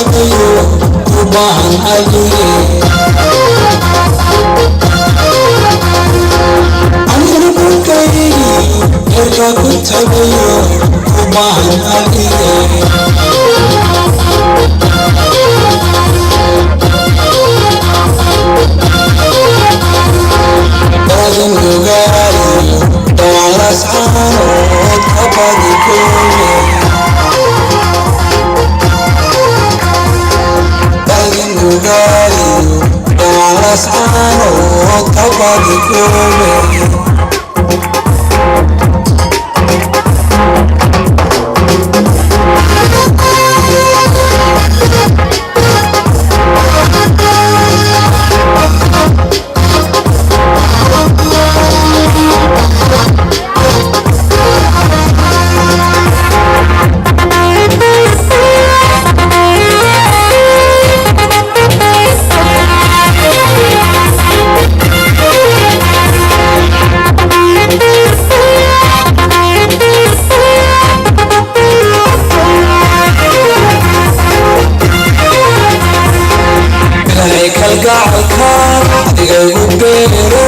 tagayo u baahan adiga anigana bunkaygi heerkaa ku tagayo u baahan adiga badan ogaado dawaalas caanood ka badi koobe badan ogaado dawaalas caanood ka badi koobe kalgacalkaan adiga igu beero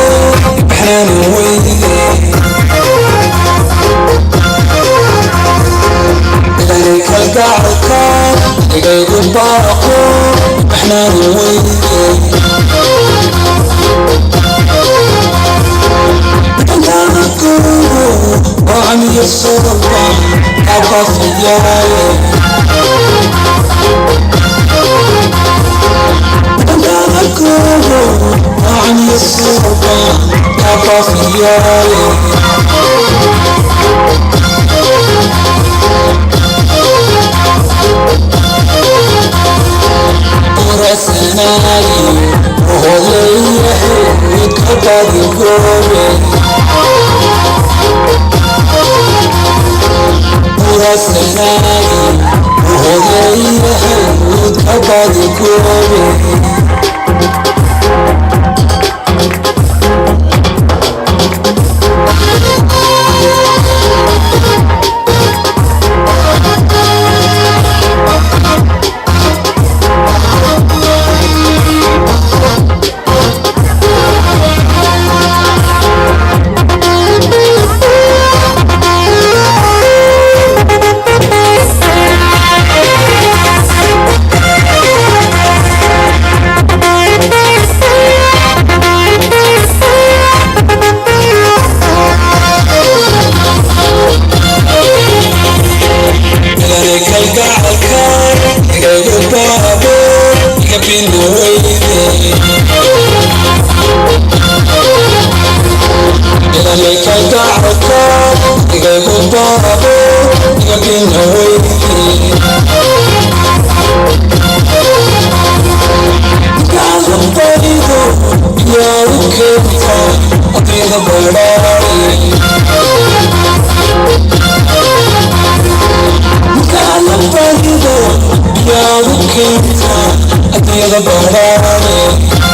baxnaan weydige ilaahay kalgacalkaan adiga igu baaqo baxnaan weydige intaana kuugu oo camiyo soolba abafiyaaye عن الصوبة أطف يالي ورسنالي وهو ليه يتقبض قومي ورسنالي وهو ليه يتقبض قومي Adiyada barani